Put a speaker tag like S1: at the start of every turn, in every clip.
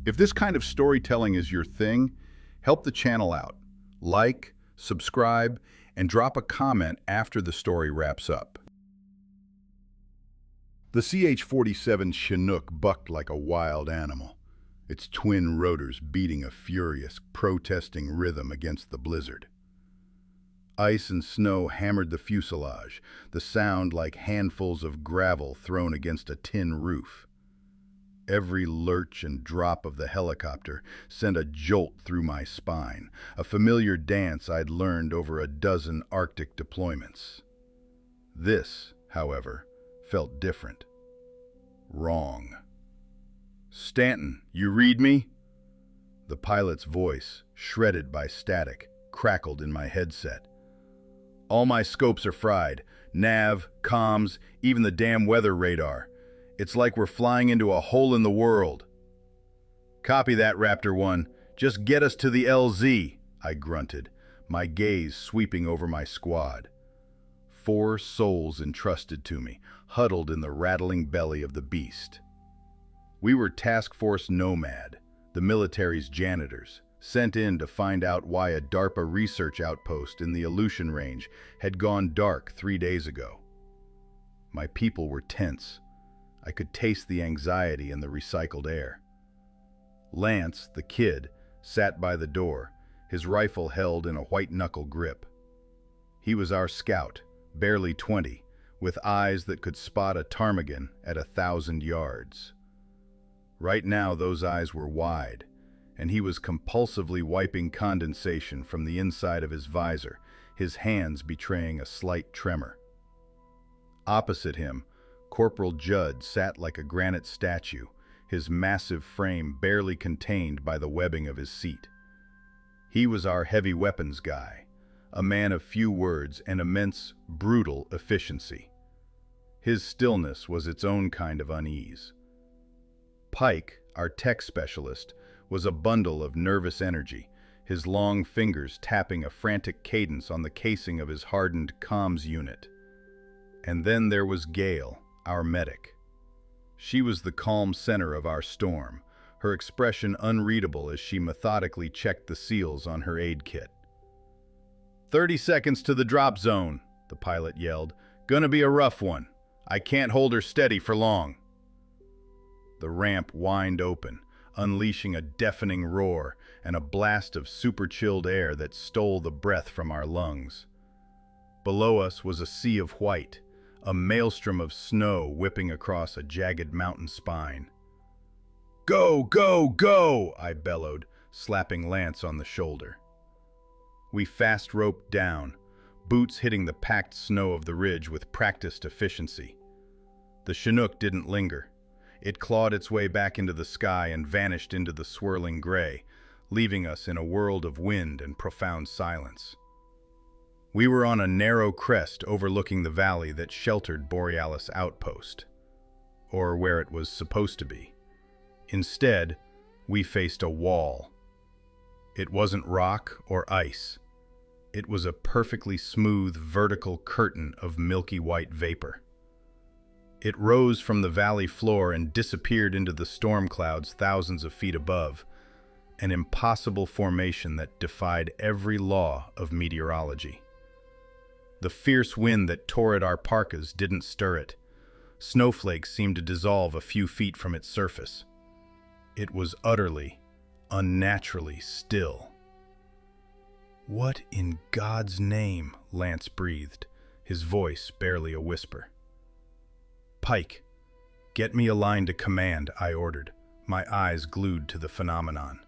S1: If this kind of storytelling is your thing, help the channel out. Like, subscribe, and drop a comment after the story wraps up. The CH-47 Chinook bucked like a wild animal, its twin rotors beating a furious, protesting rhythm against the blizzard. Ice and snow hammered the fuselage, the sound like handfuls of gravel thrown against a tin roof. Every lurch and drop of the helicopter sent a jolt through my spine, a familiar dance I'd learned over a dozen Arctic deployments. This, however, felt different. Wrong. "Stanton, you read me?" The pilot's voice, shredded by static, crackled in my headset. "All my scopes are fried. Nav, comms, even the damn weather radar. It's like we're flying into a hole in the world." "Copy that, Raptor 1. Just get us to the LZ," I grunted, my gaze sweeping over my squad. 4 souls entrusted to me, huddled in the rattling belly of the beast. We were Task Force Nomad, the military's janitors, sent in to find out why a DARPA research outpost in the Aleutian Range had gone dark 3 days ago. My people were tense. I could taste the anxiety in the recycled air. Lance, the kid, sat by the door, his rifle held in a white-knuckle grip. He was our scout, barely 20, with eyes that could spot a ptarmigan at 1,000 yards. Right now those eyes were wide, and he was compulsively wiping condensation from the inside of his visor, his hands betraying a slight tremor. Opposite him, Corporal Judd sat like a granite statue, his massive frame barely contained by the webbing of his seat. He was our heavy weapons guy, a man of few words and immense, brutal efficiency. His stillness was its own kind of unease. Pike, our tech specialist, was a bundle of nervous energy, his long fingers tapping a frantic cadence on the casing of his hardened comms unit. And then there was Gail, our medic. She was the calm center of our storm, her expression unreadable as she methodically checked the seals on her aid kit. "30 seconds to the drop zone," the pilot yelled. "Gonna be a rough one. I can't hold her steady for long." The ramp whined open, unleashing a deafening roar and a blast of super-chilled air that stole the breath from our lungs. Below us was a sea of white, a maelstrom of snow whipping across a jagged mountain spine. "Go, go, go!" I bellowed, slapping Lance on the shoulder. We fast-roped down, boots hitting the packed snow of the ridge with practiced efficiency. The Chinook didn't linger. It clawed its way back into the sky and vanished into the swirling gray, leaving us in a world of wind and profound silence. We were on a narrow crest overlooking the valley that sheltered Borealis Outpost, or where it was supposed to be. Instead, we faced a wall. It wasn't rock or ice. It was a perfectly smooth vertical curtain of milky white vapor. It rose from the valley floor and disappeared into the storm clouds thousands of feet above, an impossible formation that defied every law of meteorology. The fierce wind that tore at our parkas didn't stir it. Snowflakes seemed to dissolve a few feet from its surface. It was utterly, unnaturally still. "What in God's name?" Lance breathed, his voice barely a whisper. "Pike, get me aligned to command," I ordered, my eyes glued to the phenomenon.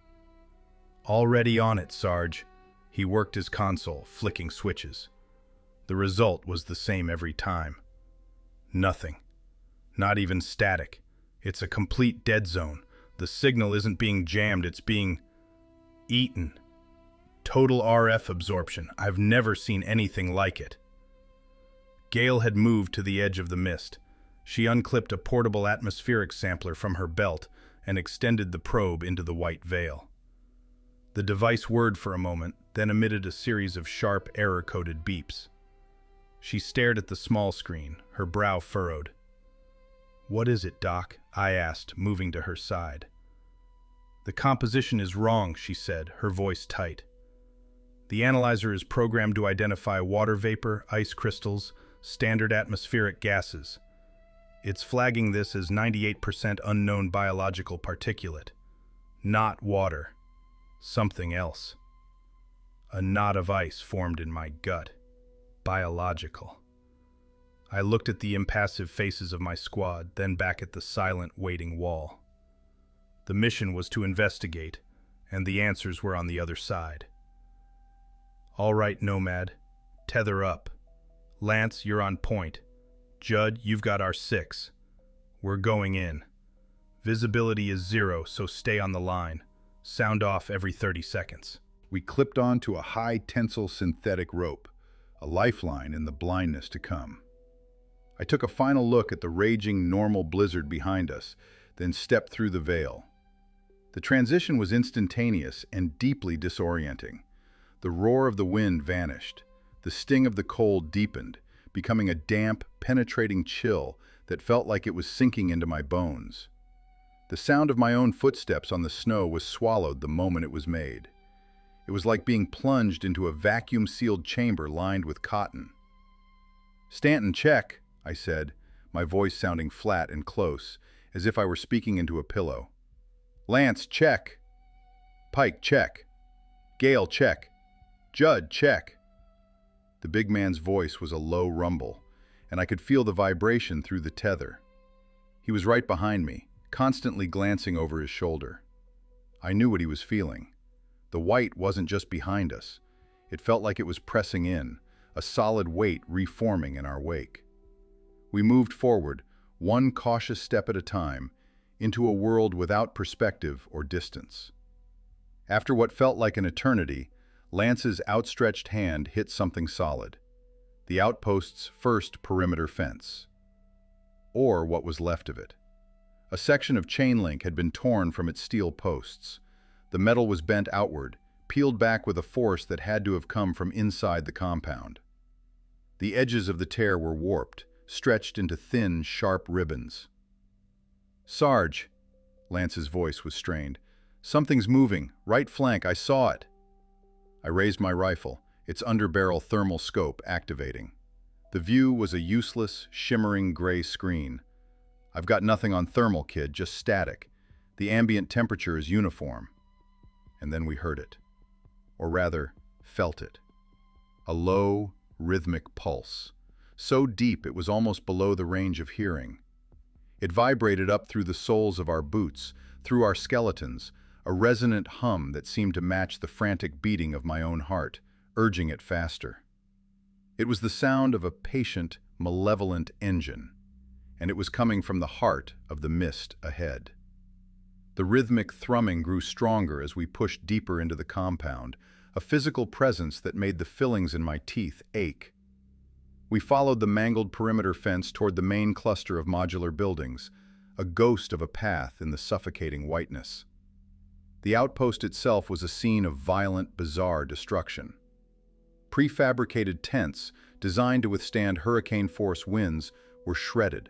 S1: "Already on it, Sarge." He worked his console, flicking switches. The result was the same every time. Nothing. Not even static. It's a complete dead zone. The signal isn't being jammed, it's being eaten. Total RF absorption. I've never seen anything like it. Gail had moved to the edge of the mist. She unclipped a portable atmospheric sampler from her belt and extended the probe into the white veil. The device whirred for a moment, then emitted a series of sharp, error-coded beeps. She stared at the small screen, her brow furrowed. "What is it, Doc?" I asked, moving to her side.
S2: "The composition is wrong," she said, her voice tight. "The analyzer is programmed to identify water vapor, ice crystals, standard atmospheric gases. It's flagging this as 98% unknown biological particulate. Not water. Something else." A knot of ice formed in my gut. Biological. I looked at the impassive faces of my squad, then back at the silent, waiting wall. The mission was to investigate, and the answers were on the other side. "All right, Nomad. Tether up. Lance, you're on point. Judd, you've got our 6. We're going in. Visibility is 0, so stay on the line. Sound off every 30 seconds.
S1: We clipped onto a high-tensile synthetic rope, a lifeline in the blindness to come. I took a final look at the raging normal blizzard behind us, then stepped through the veil. The transition was instantaneous and deeply disorienting. The roar of the wind vanished. The sting of the cold deepened, becoming a damp, penetrating chill that felt like it was sinking into my bones. The sound of my own footsteps on the snow was swallowed the moment it was made. It was like being plunged into a vacuum-sealed chamber lined with cotton. "Stanton, check," I said, my voice sounding flat and close, as if I were speaking into a pillow. "Lance, check. Pike, check. Gale, check. Judd, check." The big man's voice was a low rumble, and I could feel the vibration through the tether. He was right behind me, constantly glancing over his shoulder. I knew what he was feeling. The white wasn't just behind us. It felt like it was pressing in, a solid weight reforming in our wake. We moved forward, one cautious step at a time, into a world without perspective or distance. After what felt like an eternity, Lance's outstretched hand hit something solid. The outpost's first perimeter fence. Or what was left of it. A section of chain link had been torn from its steel posts. The metal was bent outward, peeled back with a force that had to have come from inside the compound. The edges of the tear were warped, stretched into thin, sharp ribbons. "Sarge," Lance's voice was strained. "Something's moving. Right flank, I saw it." I raised my rifle, its underbarrel thermal scope activating. The view was a useless, shimmering gray screen. "I've got nothing on thermal, kid, just static. The ambient temperature is uniform." And then we heard it. Or rather, felt it. A low, rhythmic pulse. So deep it was almost below the range of hearing. It vibrated up through the soles of our boots, through our skeletons, a resonant hum that seemed to match the frantic beating of my own heart, urging it faster. It was the sound of a patient, malevolent engine, and it was coming from the heart of the mist ahead. The rhythmic thrumming grew stronger as we pushed deeper into the compound, a physical presence that made the fillings in my teeth ache. We followed the mangled perimeter fence toward the main cluster of modular buildings, a ghost of a path in the suffocating whiteness. The outpost itself was a scene of violent, bizarre destruction. Prefabricated tents, designed to withstand hurricane-force winds, were shredded,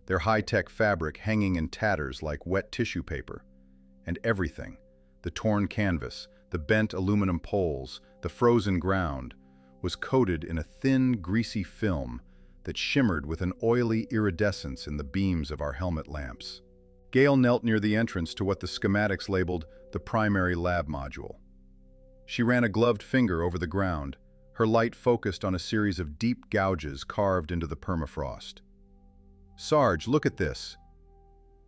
S1: their high-tech fabric hanging in tatters like wet tissue paper. And everything, the torn canvas, the bent aluminum poles, the frozen ground, was coated in a thin, greasy film that shimmered with an oily iridescence in the beams of our helmet lamps. Gale knelt near the entrance to what the schematics labeled the primary lab module. She ran a gloved finger over the ground, her light focused on a series of deep gouges carved into the permafrost. "Sarge, look at this."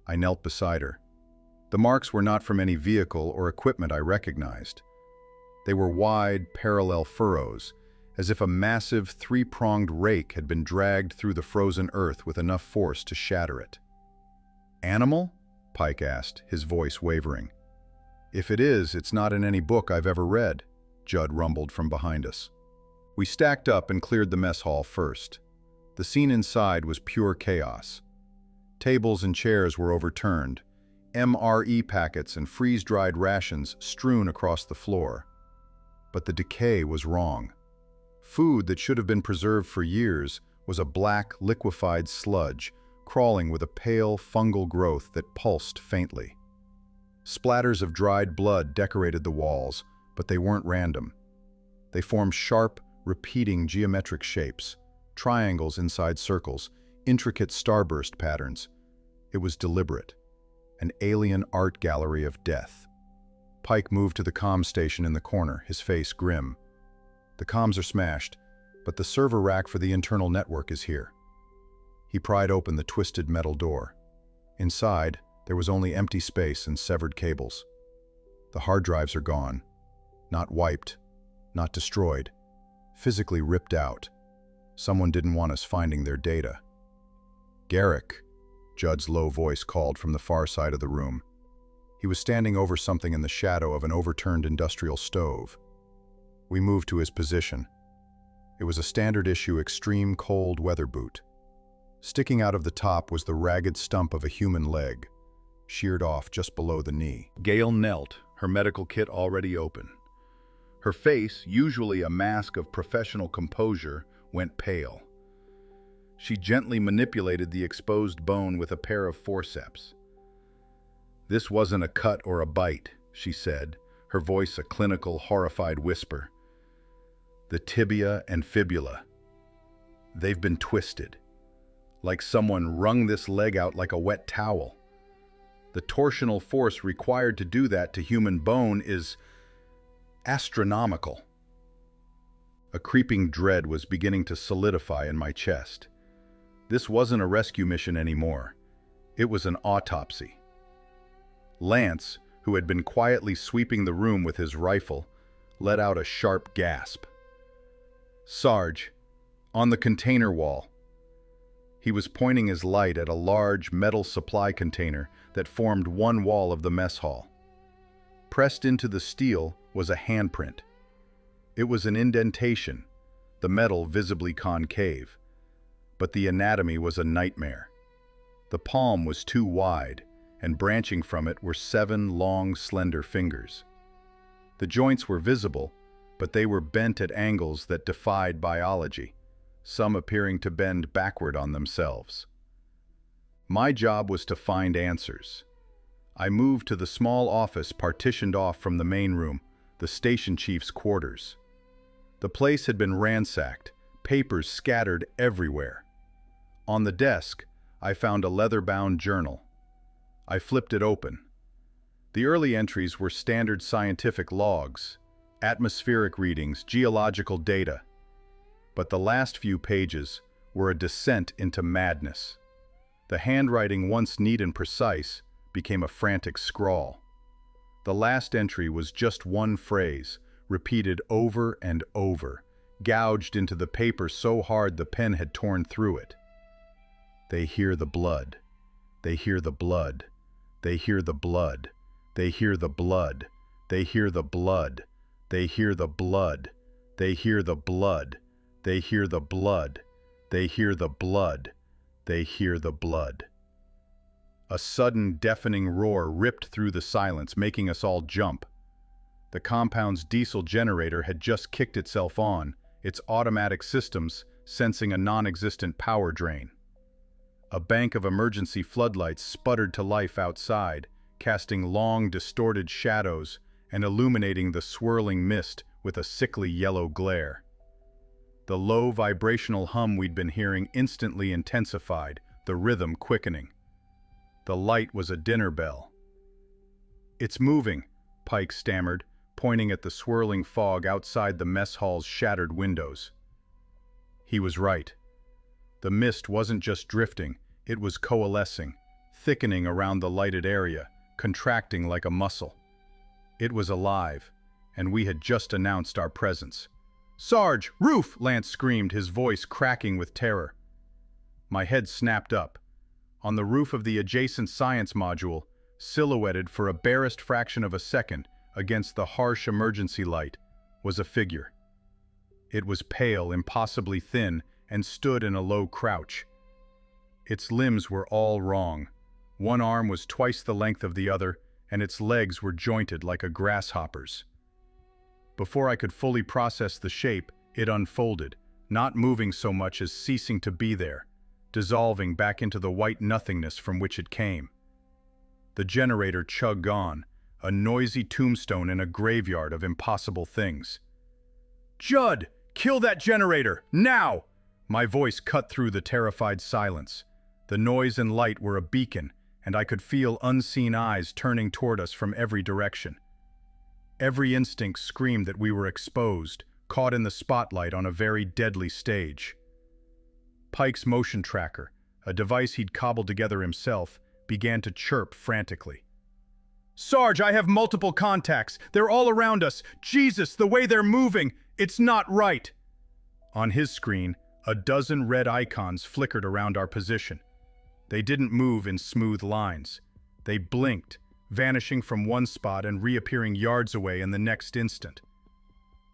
S1: I knelt beside her. The marks were not from any vehicle or equipment I recognized. They were wide, parallel furrows, as if a massive, three-pronged rake had been dragged through the frozen earth with enough force to shatter it. "Animal?" Pike asked, his voice wavering. "If it is, it's not in any book I've ever read," Judd rumbled from behind us. We stacked up and cleared the mess hall first. The scene inside was pure chaos. Tables and chairs were overturned, MRE packets and freeze-dried rations strewn across the floor. But the decay was wrong. Food that should have been preserved for years was a black, liquefied sludge, crawling with a pale, fungal growth that pulsed faintly. Splatters of dried blood decorated the walls, but they weren't random. They formed sharp, repeating geometric shapes, triangles inside circles, intricate starburst patterns. It was deliberate, an alien art gallery of death. Pike moved to the comm station in the corner, his face grim. The comms are smashed, but the server rack for the internal network is here. He pried open the twisted metal door. Inside, there was only empty space and severed cables. The hard drives are gone. Not wiped, not destroyed, physically ripped out. Someone didn't want us finding their data. "Garrick," Judd's low voice called from the far side of the room. He was standing over something in the shadow of an overturned industrial stove. We moved to his position. It was a standard-issue extreme cold weather boot. Sticking out of the top was the ragged stump of a human leg, sheared off just below the knee. Gail knelt, her medical kit already open. Her face, usually a mask of professional composure, went pale. She gently manipulated the exposed bone with a pair of forceps. "This wasn't a cut or a bite," she said, her voice a clinical, horrified whisper. "The tibia and fibula. They've been twisted. Like someone wrung this leg out like a wet towel. The torsional force required to do that to human bone is astronomical." A creeping dread was beginning to solidify in my chest. This wasn't a rescue mission anymore. It was an autopsy. Lance, who had been quietly sweeping the room with his rifle, let out a sharp gasp. "Sarge, on the container wall." He was pointing his light at a large metal supply container that formed one wall of the mess hall. Pressed into the steel was a handprint. It was an indentation, the metal visibly concave. But the anatomy was a nightmare. The palm was too wide, and branching from it were 7 long, slender fingers. The joints were visible, but they were bent at angles that defied biology, some appearing to bend backward on themselves. My job was to find answers. I moved to the small office partitioned off from the main room, the station chief's quarters. The place had been ransacked, papers scattered everywhere. On the desk, I found a leather-bound journal. I flipped it open. The early entries were standard scientific logs, atmospheric readings, geological data. But the last few pages were a descent into madness. The handwriting, once neat and precise, became a frantic scrawl. The last entry was just one phrase, repeated over and over, gouged into the paper so hard the pen had torn through it. "They hear the blood. They hear the blood. They hear the blood. They hear the blood. They hear the blood. They hear the blood. They hear the blood. They hear the blood. They hear the blood. They hear the blood." A sudden, deafening roar ripped through the silence, making us all jump. The compound's diesel generator had just kicked itself on, its automatic systems sensing a non-existent power drain. A bank of emergency floodlights sputtered to life outside, casting long, distorted shadows and illuminating the swirling mist with a sickly yellow glare. The low vibrational hum we'd been hearing instantly intensified, the rhythm quickening. The light was a dinner bell. "It's moving," Pike stammered, pointing at the swirling fog outside the mess hall's shattered windows. He was right. The mist wasn't just drifting, it was coalescing, thickening around the lighted area, contracting like a muscle. It was alive, and we had just announced our presence. "Sarge, roof!" Lance screamed, his voice cracking with terror. My head snapped up. On the roof of the adjacent science module, silhouetted for a barest fraction of a second against the harsh emergency light, was a figure. It was pale, impossibly thin, and stood in a low crouch. Its limbs were all wrong. One arm was twice the length of the other, and its legs were jointed like a grasshopper's. Before I could fully process the shape, it unfolded, not moving so much as ceasing to be there, dissolving back into the white nothingness from which it came. The generator chugged on,
S2: a noisy tombstone in a graveyard of impossible things. "Judd, kill that generator, now!" My voice cut through the terrified silence. The noise and light were a beacon, and I could feel unseen eyes turning toward us from every direction. Every instinct screamed that we were exposed, caught in the spotlight on a very deadly stage. Pike's motion tracker, a device he'd cobbled together himself, began to chirp frantically. "Sarge, I have multiple contacts. They're all around us. Jesus, the way they're moving! It's not right!" On his screen, a dozen red icons flickered around our position. They didn't move in smooth lines. They blinked, vanishing from one spot and reappearing yards away in the next instant.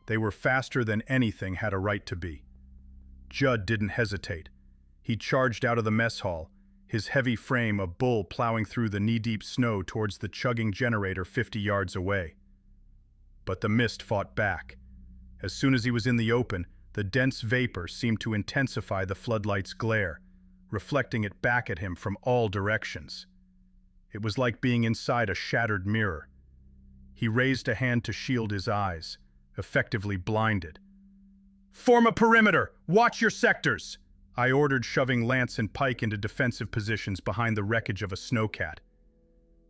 S2: They were faster than anything had a right to be. Judd didn't hesitate. He charged out of the mess hall, his heavy frame a bull plowing through the knee-deep snow towards the chugging generator 50 yards away. But the mist fought back. As soon as he was in the open, the dense vapor seemed to intensify the floodlight's glare, reflecting it back at him from all directions. It was like being inside a shattered mirror. He raised a hand to shield his eyes, effectively blinded. "Form a perimeter! Watch your sectors!" I ordered, shoving Lance and Pike into defensive positions behind the wreckage of a snowcat.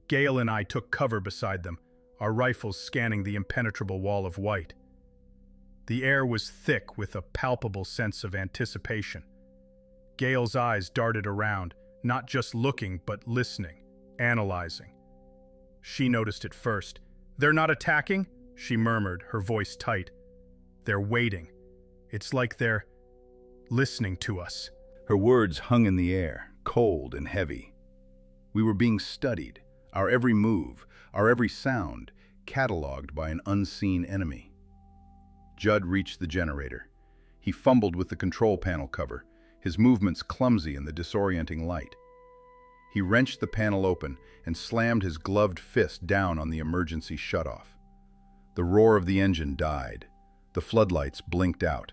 S2: Gale and I took cover beside them, our rifles scanning the impenetrable wall of white. The air was thick with a palpable sense of anticipation. Gale's eyes darted around, not just looking, but listening, analyzing. She noticed it first. "They're not attacking?" she murmured, her voice tight. "They're waiting. It's like they're listening to us."
S1: Her words hung in the air, cold and heavy. We were being studied, our every move, our every sound, cataloged by an unseen enemy. Judd reached the generator. He fumbled with the control panel cover, his movements clumsy in the disorienting light. He wrenched the panel open and slammed his gloved fist down on the emergency shutoff. The roar of the engine died, the floodlights blinked out,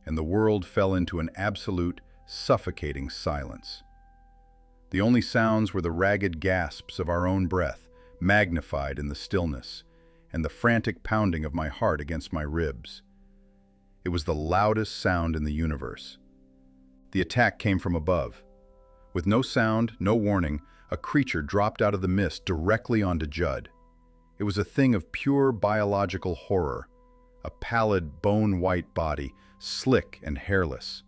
S1: and the world fell into an absolute, suffocating silence. The only sounds were the ragged gasps of our own breath, magnified in the stillness, and the frantic pounding of my heart against my ribs. It was the loudest sound in the universe. The attack came from above. With no sound, no warning, a creature dropped out of the mist directly onto Judd. It was a thing of pure biological horror, a pallid, bone-white body, slick and hairless.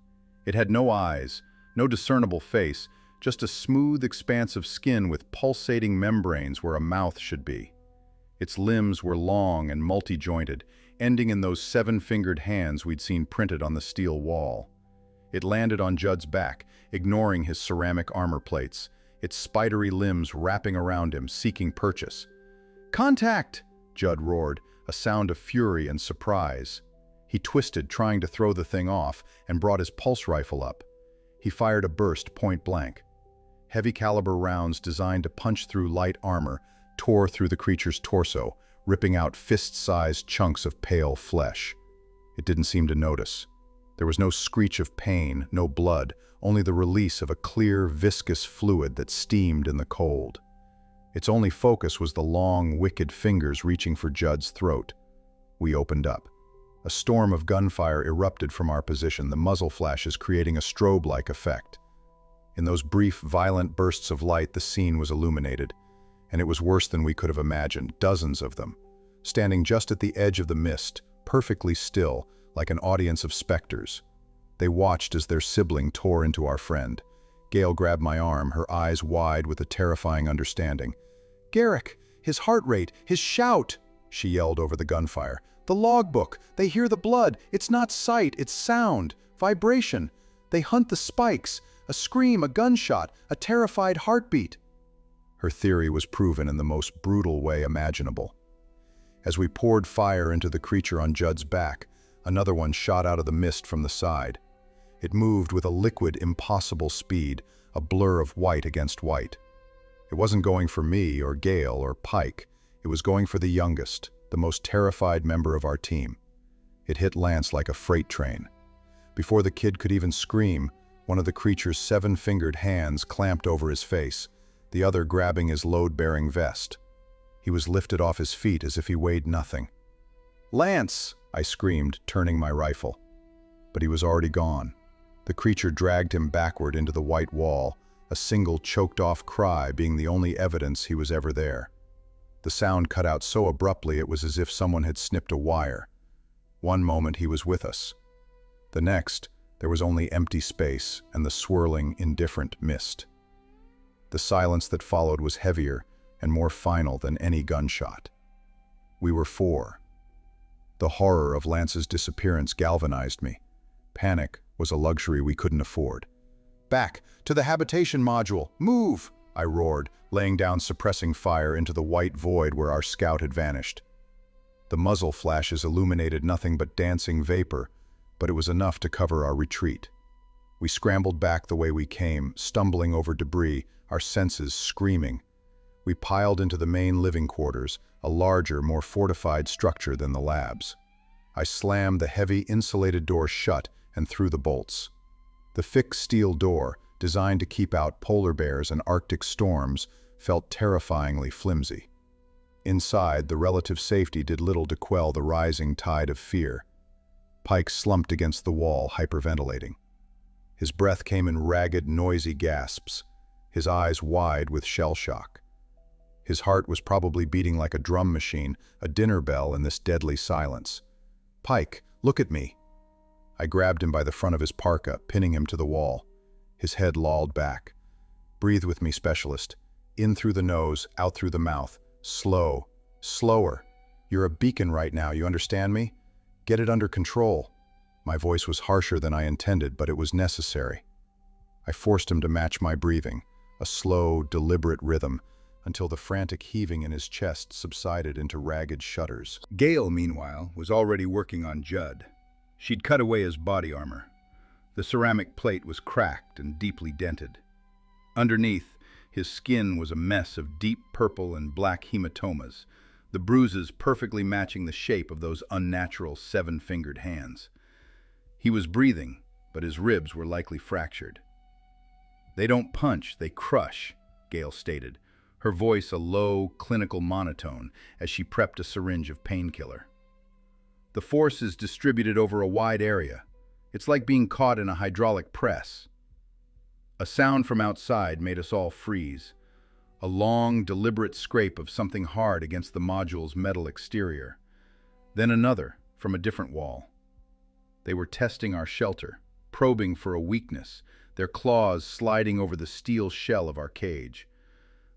S1: It had no eyes, no discernible face, just a smooth expanse of skin with pulsating membranes where a mouth should be. Its limbs were long and multi-jointed, ending in those seven-fingered hands we'd seen printed on the steel wall. It landed on Judd's back, ignoring his ceramic armor plates, its spidery limbs wrapping around him, seeking purchase. "Contact!" Judd roared, a sound of fury and surprise. He twisted, trying to throw the thing off, and brought his pulse rifle up. He fired a burst point blank. Heavy caliber rounds designed to punch through light armor tore through the creature's torso, ripping out fist-sized chunks of pale flesh. It didn't seem to notice. There was no screech of pain, no blood, only the release of a clear, viscous fluid that steamed in the cold. Its only focus was the long, wicked fingers reaching for Judd's throat. We opened up. A storm of gunfire erupted from our position, the muzzle flashes creating a strobe-like effect. In those brief, violent bursts of light, the scene was illuminated, and it was worse than we could have imagined, dozens of them, standing just at the edge of the mist, perfectly still, like an audience of specters. They watched as their sibling tore into our friend. Gale grabbed my arm, her eyes wide with a terrifying understanding. "Garrick, his heart rate, his shout!" she yelled over the gunfire. "The logbook, they hear the blood. It's not sight, it's sound, vibration. They hunt the spikes, a scream, a gunshot, a terrified heartbeat." Her theory was proven in the most brutal way imaginable. As we poured fire into the creature on Judd's back, another one shot out of the mist from the side. It moved with a liquid, impossible speed, a blur of white against white. It wasn't going for me or Gale or Pike. It was going for the youngest, the most terrified member of our team. It hit Lance like a freight train. Before the kid could even scream, one of the creature's seven-fingered hands clamped over his face, the other grabbing his load-bearing vest.
S3: He was lifted off his feet as if he weighed nothing. "Lance!" I screamed, turning my rifle. But he was already gone. The creature dragged him backward into the white wall, a single choked-off cry being the only evidence he was ever there. The sound cut out so abruptly it was as if someone had snipped a wire. One moment he was with us. The next, there was only empty space and the swirling, indifferent mist. The silence that followed was heavier and more final than any gunshot. We were four. The horror of Lance's disappearance galvanized me. Panic was a luxury we couldn't afford. "Back to the habitation module! Move!" I roared, laying down suppressing fire into the white void where our scout had vanished. The muzzle flashes illuminated nothing but dancing vapor, but it was enough to cover our retreat. We scrambled back the way we came, stumbling over debris, our senses screaming. We piled into the main living quarters, a larger, more fortified structure than the labs. I slammed the heavy, insulated door shut and threw the bolts. The fixed steel door, designed to keep out polar bears and Arctic storms, felt terrifyingly flimsy. Inside, the relative safety did little to quell the rising tide of fear. Pike slumped against the wall, hyperventilating. His breath came in ragged, noisy gasps, his eyes wide with shell shock. His heart was probably beating like a drum machine, a dinner bell in this deadly silence. "Pike, look at me." I grabbed him by the front of his parka, pinning him to the wall. His head lolled back. "Breathe with me, specialist. In through the nose, out through the mouth. Slow. Slower. You're a beacon right now, you understand me? Get it under control." My voice was harsher than I intended, but it was necessary. I forced him to match my breathing, a slow, deliberate rhythm, until the frantic heaving in his chest subsided into ragged shudders.
S1: Gale, meanwhile, was already working on Judd. She'd cut away his body armor. The ceramic plate was cracked and deeply dented. Underneath, his skin was a mess of deep purple and black hematomas, the bruises perfectly matching the shape of those unnatural seven-fingered hands. He was breathing, but his ribs were likely fractured. "They don't punch, they crush," Gale stated, her voice a low, clinical monotone as she prepped a syringe of painkiller. "The force is distributed over a wide area. It's like being caught in a hydraulic press." A sound from outside made us all freeze, a long, deliberate scrape of something hard against the module's metal exterior. Then another, from a different wall. They were testing our shelter, probing for a weakness, their claws sliding over the steel shell of our cage.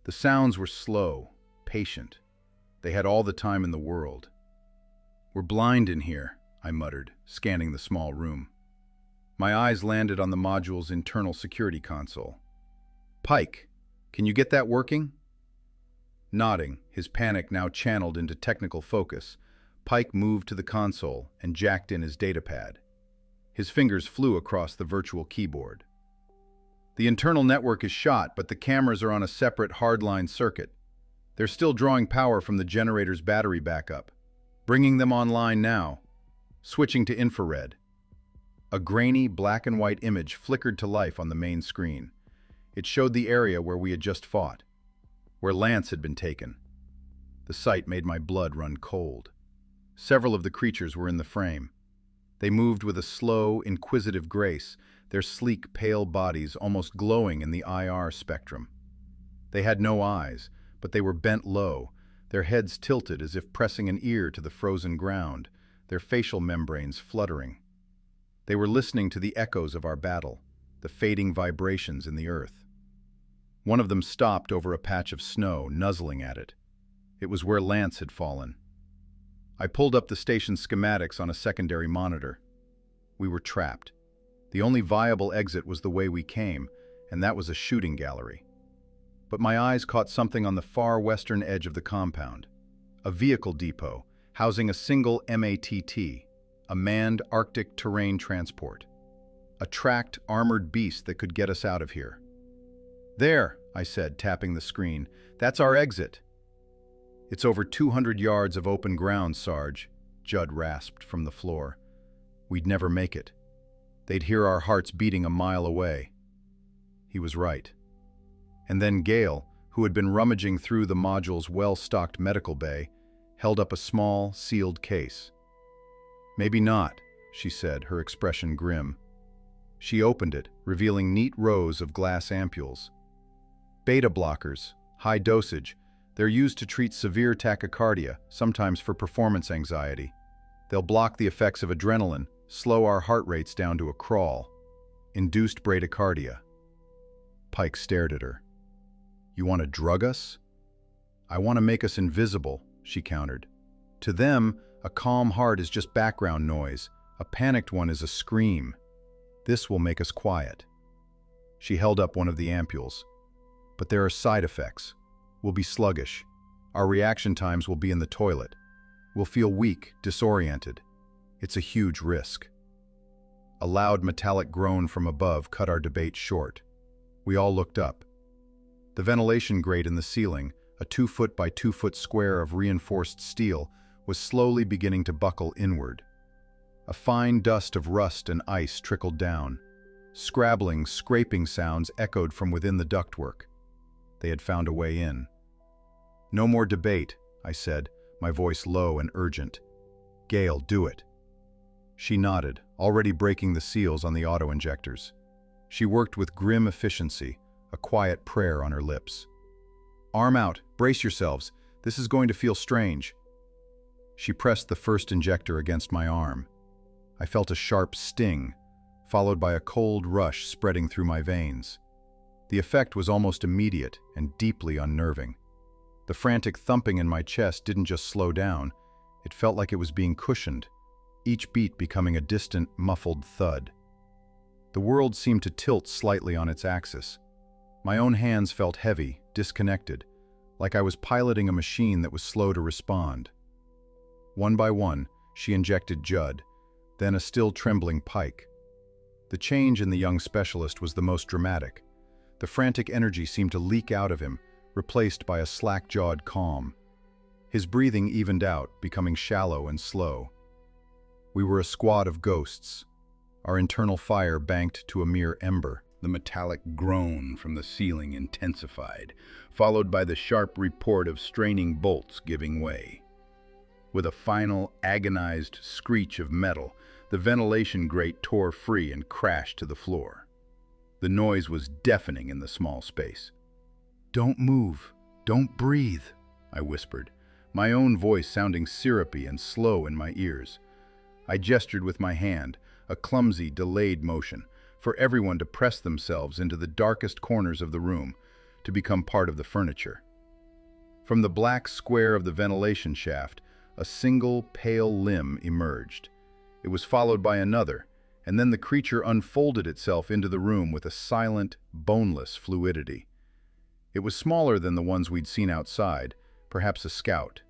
S1: The sounds were slow, patient. They had all the time in the world. "We're blind in here," I muttered, scanning the small room. My eyes landed on the module's internal security console. "Pike, can you get that working?" Nodding, his panic now channeled into technical focus, Pike moved to the console and jacked in his datapad. His fingers flew across the virtual keyboard. "The internal network is shot, but the cameras are on a separate hardline circuit. They're still drawing power from the generator's battery backup. Bringing them online now. Switching to infrared." A grainy, black and white image flickered to life on the main screen. It showed the area where we had just fought, where Lance had been taken. The sight made my blood run cold. Several of the creatures were in the frame. They moved with a slow, inquisitive grace, their sleek, pale bodies almost glowing in the IR spectrum. They had no eyes, but they were bent low, their heads tilted as if pressing an ear to the frozen ground, their facial membranes fluttering. They were listening to the echoes of our battle, the fading vibrations in the earth. One of them stopped over a patch of snow, nuzzling at it. It was where Lance had fallen. I pulled up the station's schematics on a secondary monitor. We were trapped. The only viable exit was the way we came, and that was a shooting gallery. But my eyes caught something on the far western edge of the compound. A vehicle depot, housing a single MATT, a manned Arctic terrain transport. A tracked, armored beast that could get us out of here. "There," I said, tapping the screen. "That's our exit." "It's over 200 yards of open ground, Sarge," Judd rasped from the floor. "We'd never make it. They'd hear our hearts beating a mile away." He was right. And then Gale,
S2: who had been rummaging through the module's well-stocked medical bay, held up a small, sealed case. "Maybe not," she said, her expression grim. She opened it, revealing neat rows of glass ampules. Beta blockers, high dosage. They're used to treat severe tachycardia, sometimes for performance anxiety. They'll block the effects of adrenaline, slow our heart rates down to a crawl. Induced bradycardia. Pike stared at her. "You want to drug us?" "I want to make us invisible," she countered. "To them, a calm heart is just background noise. A panicked one is a scream. This will make us quiet." She held up one of the ampules. "But there are side effects. We'll be sluggish. Our reaction times will be in the toilet. We'll feel weak, disoriented. It's a huge risk." A loud metallic groan from above cut our debate short. We all looked up. The ventilation grate in the ceiling, a 2-foot by 2-foot square of reinforced steel, was slowly beginning to buckle inward. A fine dust of rust and ice trickled down. Scrabbling, scraping sounds echoed from within the ductwork. They had found a way in. "No more debate," I said, my voice low and urgent. "Gail, do it." She nodded, already breaking the seals on the auto-injectors. She worked with grim efficiency, a quiet prayer on her lips. "Arm out, brace yourselves. This is going to feel strange." She pressed the first injector against my arm. I felt a sharp sting, followed by a cold rush spreading through my veins. The effect was almost immediate and deeply unnerving. The frantic thumping in my chest didn't just slow down, it felt like it was being cushioned, each beat becoming a distant, muffled thud. The world seemed to tilt slightly on its axis. My own hands felt heavy, disconnected, like I was piloting a machine that was slow to respond. One by one, she injected Judd, then a still trembling Pike. The change in the young specialist was the most dramatic. The frantic energy seemed to leak out of him, replaced by a slack-jawed calm. His breathing evened out, becoming shallow and slow. We were a squad of ghosts, our internal fire banked to a mere ember.
S1: The metallic groan from the ceiling intensified, followed by the sharp report of straining bolts giving way. With a final, agonized screech of metal, the ventilation grate tore free and crashed to the floor. The noise was deafening in the small space. "Don't move. Don't breathe," I whispered, my own voice sounding syrupy and slow in my ears. I gestured with my hand, a clumsy, delayed motion, for everyone to press themselves into the darkest corners of the room, to become part of the furniture. From the black square of the ventilation shaft, a single, pale limb emerged. It was followed by another, and then the creature unfolded itself into the room with a silent, boneless fluidity. It was smaller than the ones we'd seen outside, perhaps a scout.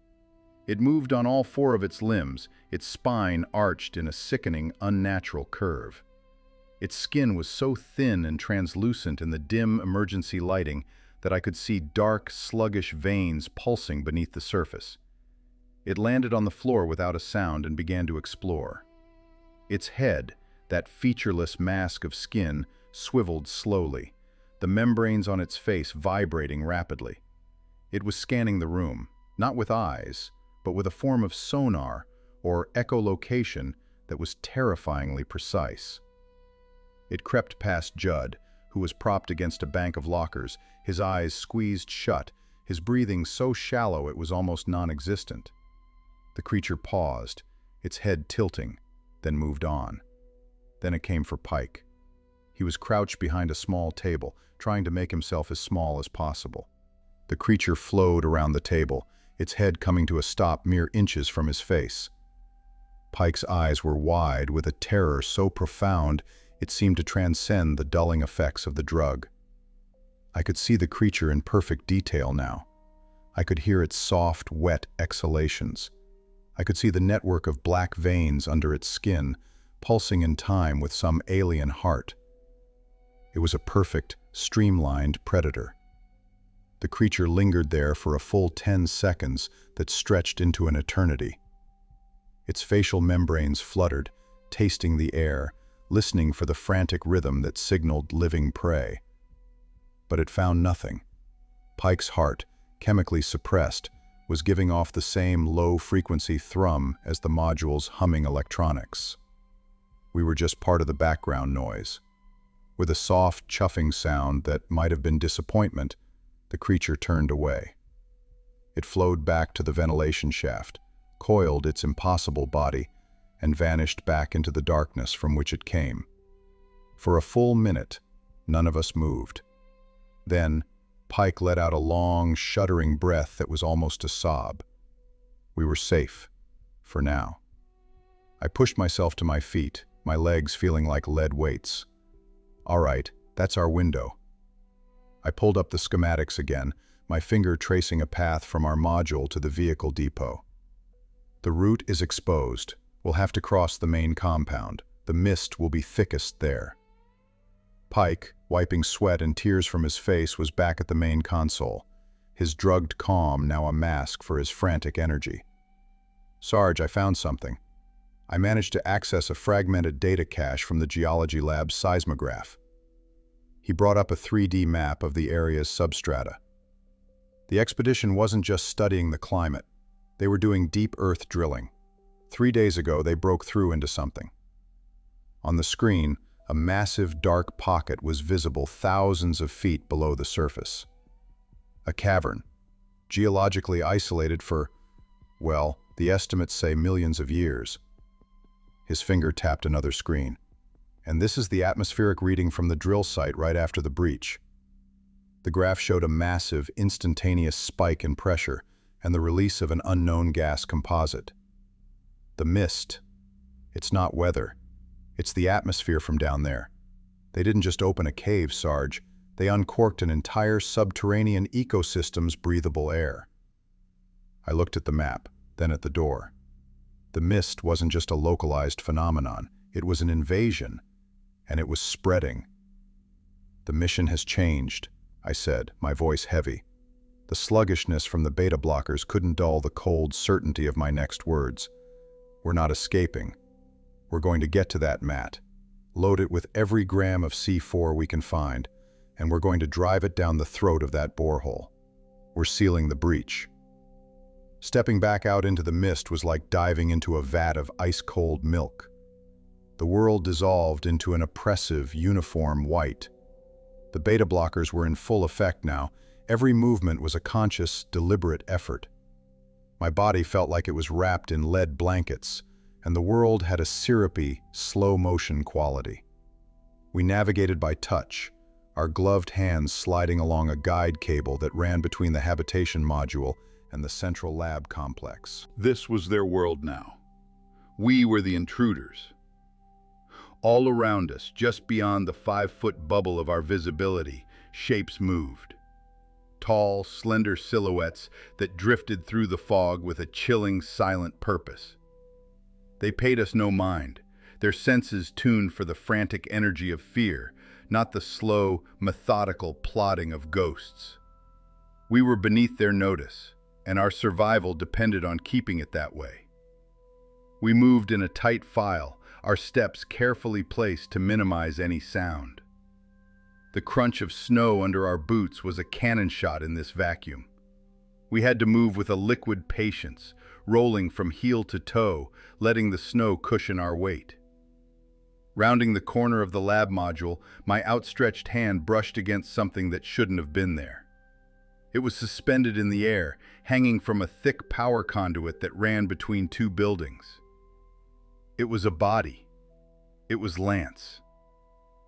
S1: It moved on all 4 of its limbs, its spine arched in a sickening, unnatural curve. Its skin was so thin and translucent in the dim emergency lighting that I could see dark, sluggish veins pulsing beneath the surface. It landed on the floor without a sound and began to explore. Its head, that featureless mask of skin, swiveled slowly, the membranes on its face vibrating rapidly. It was scanning the room, not with eyes, but with a form of sonar or echolocation that was terrifyingly precise. It crept past Judd, who was propped against a bank of lockers, his eyes squeezed shut, his breathing so shallow it was almost non-existent. The creature paused, its head tilting, then moved on. Then it came for Pike. He was crouched behind a small table, trying to make himself as small as possible. The creature flowed around the table, its head coming to a stop mere inches from his face. Pike's eyes were wide with a terror so profound it seemed to transcend the dulling effects of the drug. I could see the creature in perfect detail now. I could hear its soft, wet exhalations. I could see the network of black veins under its skin, pulsing in time with some alien heart. It was a perfect, streamlined predator. The creature lingered there for a full 10 seconds that stretched into an eternity. Its facial membranes fluttered, tasting the air, listening for the frantic rhythm that signaled living prey. But it found nothing.
S3: Pike's heart, chemically suppressed, was giving off the same low-frequency thrum as the module's humming electronics. We were just part of the background noise. With a soft, chuffing sound that might have been disappointment, the creature turned away. It flowed back to the ventilation shaft, coiled its impossible body, and vanished back into the darkness from which it came. For a full minute, none of us moved. Then, Pike let out a long, shuddering breath that was almost a sob. We were safe, for now. I pushed myself to my feet, my legs feeling like lead weights. All right, that's our window. I pulled up the schematics again, my finger tracing a path from our module to the vehicle depot. The route is exposed. We'll have to cross the main compound. The mist will be thickest there. Pike, wiping sweat and tears from his face, was back at the main console, his drugged calm now a mask for his frantic energy. Sarge, I found something. I managed to access a fragmented data cache from the geology lab's seismograph. He brought up a 3D map of the area's substrata. The expedition wasn't just studying the climate. They were doing deep earth drilling. 3 days ago, they broke through into something. On the screen, a massive dark pocket was visible thousands of feet below the surface. A cavern, geologically isolated for, well, the estimates say millions of years. His finger tapped another screen. And this is the atmospheric reading from the drill site right after the breach. The graph showed a massive, instantaneous spike in pressure and the release of an unknown gas composite. The mist. It's not weather. It's the atmosphere from down there. They didn't just open a cave, Sarge. They uncorked an entire subterranean ecosystem's breathable air. I looked at the map, then at the door. The mist wasn't just a localized phenomenon. It was an invasion, and it was spreading. The mission has changed, I said, my voice heavy. The sluggishness from the beta blockers couldn't dull the cold certainty of my next words. We're not escaping. We're going to get to that mat, load it with every gram of C4 we can find, and we're going to drive it down the throat of that borehole. We're sealing the breach. Stepping back out into the mist was like diving into a vat of ice-cold milk. The world dissolved into an oppressive, uniform white. The beta blockers were in full effect now. Every movement was a conscious, deliberate effort. My body felt like it was wrapped in lead blankets, and the world had a syrupy, slow-motion quality. We navigated by touch, our gloved hands sliding along a guide cable that ran between the habitation module and the central lab complex.
S1: This was their world now. We were the intruders. All around us, just beyond the 5-foot bubble of our visibility, shapes moved. Tall, slender silhouettes that drifted through the fog with a chilling, silent purpose. They paid us no mind, their senses tuned for the frantic energy of fear, not the slow, methodical plodding of ghosts. We were beneath their notice, and our survival depended on keeping it that way. We moved in a tight file, our steps carefully placed to minimize any sound. The crunch of snow under our boots was a cannon shot in this vacuum. We had to move with a liquid patience, rolling from heel to toe, letting the snow cushion our weight. Rounding the corner of the lab module, my outstretched hand brushed against something that shouldn't have been there. It was suspended in the air, hanging from a thick power conduit that ran between two buildings. It was a body. It was Lance.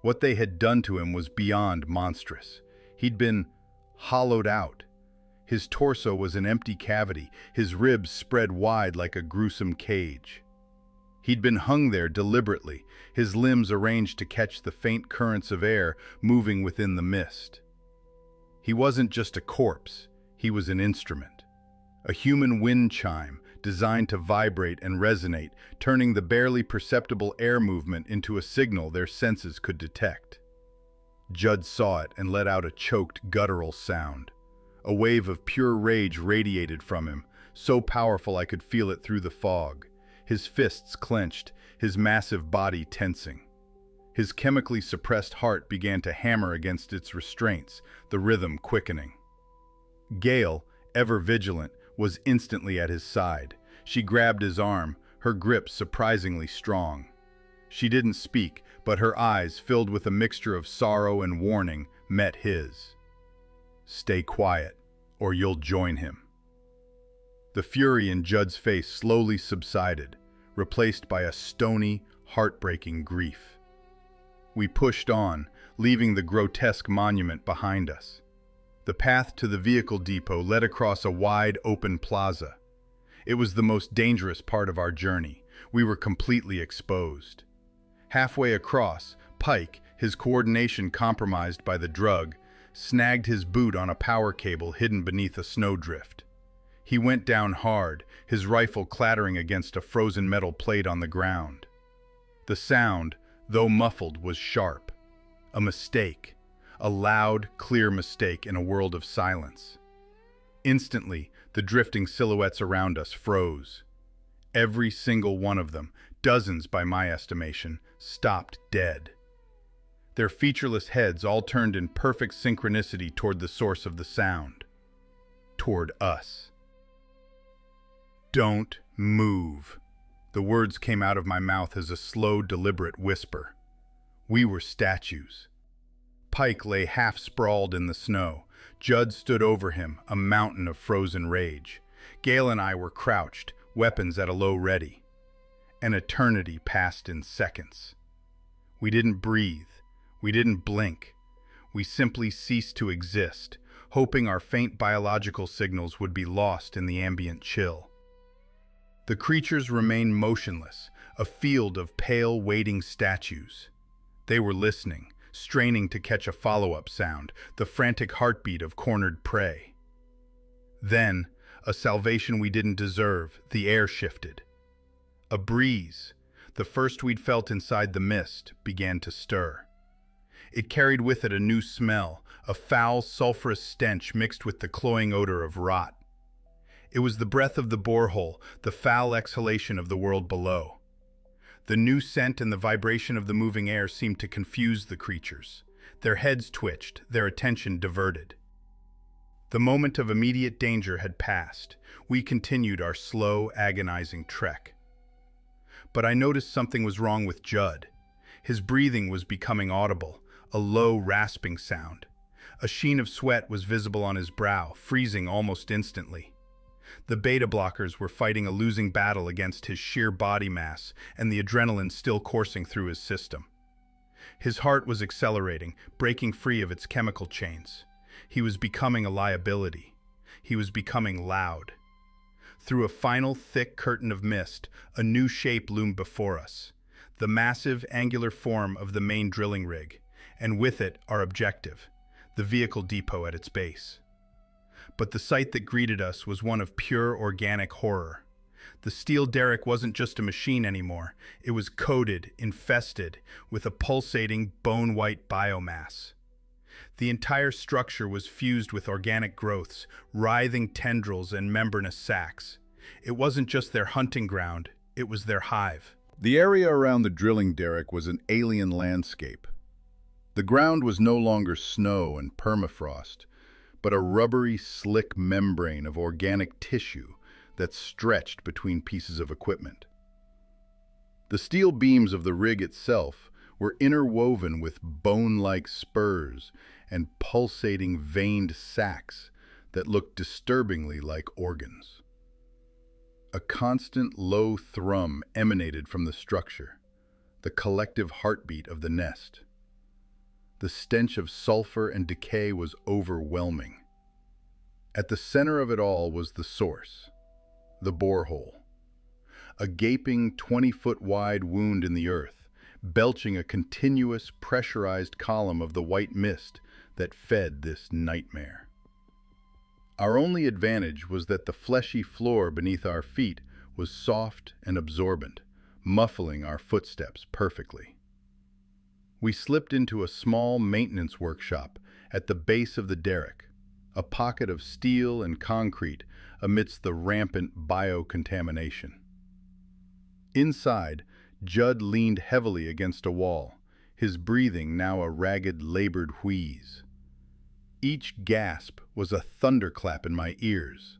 S1: What they had done to him was beyond monstrous. He'd been hollowed out. His torso was an empty cavity, his ribs spread wide like a gruesome cage. He'd been hung there deliberately, his limbs arranged to catch the faint currents of air moving within the mist. He wasn't just a corpse, he was an instrument. A human wind chime designed to vibrate and resonate, turning the barely perceptible air movement into a signal their senses could detect. Judd saw it and let out a choked, guttural sound. A wave of pure rage radiated from him, so powerful I could feel it through the fog. His fists clenched, his massive body tensing. His chemically suppressed heart began to hammer against its restraints, the rhythm quickening. Gale, ever vigilant, was instantly at his side. She grabbed his arm, her grip surprisingly strong. She didn't speak, but her eyes, filled with a mixture of sorrow and warning, met his. "Stay quiet, or you'll join him." The fury in Judd's face slowly subsided, replaced by a stony, heartbreaking grief. We pushed on, leaving the grotesque monument behind us. The path to the vehicle depot led across a wide, open plaza. It was the most dangerous part of our journey. We were completely exposed. Halfway across, Pike, his coordination compromised by the drug, snagged his boot on a power cable hidden beneath a snowdrift. He went down hard, his rifle clattering against a frozen metal plate on the ground. The sound, though muffled, was sharp. A mistake. A loud, clear mistake in a world of silence. Instantly, the drifting silhouettes around us froze. Every single one of them, dozens by my estimation, stopped dead. Their featureless heads all turned in perfect synchronicity toward the source of the sound. Toward us. "Don't move." The words came out of my mouth as a slow, deliberate whisper. We were statues. Pike lay half-sprawled in the snow. Judd stood over him, a mountain of frozen rage. Gale and I were crouched, weapons at a low ready. An eternity passed in seconds. We didn't breathe. We didn't blink. We simply ceased to exist, hoping our faint biological signals would be lost in the ambient chill. The creatures remained motionless, a field of pale, waiting statues. They were listening, straining to catch a follow-up sound, the frantic heartbeat of cornered prey. Then, a salvation we didn't deserve, the air shifted. A breeze, the first we'd felt inside the mist, began to stir. It carried with it a new smell, a foul, sulfurous stench mixed with the cloying odor of rot. It was the breath of the borehole, the foul exhalation of the world below. The new scent and the vibration of the moving air seemed to confuse the creatures. Their heads twitched, their attention diverted. The moment of immediate danger had passed. We continued our slow, agonizing trek. But I noticed something was wrong with Judd. His breathing was becoming audible, a low, rasping sound. A sheen of sweat was visible on his brow, freezing almost instantly. The beta blockers were fighting a losing battle against his sheer body mass and the adrenaline still coursing through his system. His heart was accelerating, breaking free of its chemical chains. He was becoming a liability. He was becoming loud. Through a final thick curtain of mist, a new shape loomed before us. The massive, angular form of the main drilling rig, and with it our objective, the vehicle depot at its base. But the sight that greeted us was one of pure organic horror. The steel derrick wasn't just a machine anymore. It was coated, infested, with a pulsating, bone-white biomass. The entire structure was fused with organic growths, writhing tendrils and membranous sacs. It wasn't just their hunting ground, it was their hive. The area around the drilling derrick was an alien landscape. The ground was no longer snow and permafrost, but a rubbery, slick membrane of organic tissue that stretched between pieces of equipment. The steel beams of the rig itself were interwoven with bone-like spurs and pulsating veined sacs that looked disturbingly like organs. A constant low thrum emanated from the structure, the collective heartbeat of the nest. The stench of sulfur and decay was overwhelming. At the center of it all was the source, the borehole. A gaping 20-foot wide wound in the earth, belching a continuous pressurized column of the white mist that fed this nightmare. Our only advantage was that the fleshy floor beneath our feet was soft and absorbent, muffling our footsteps perfectly. We slipped into a small maintenance workshop at the base of the derrick, a pocket of steel and concrete amidst the rampant biocontamination. Inside, Judd leaned heavily against a wall, his breathing now a ragged, labored wheeze. Each gasp was a thunderclap in my ears.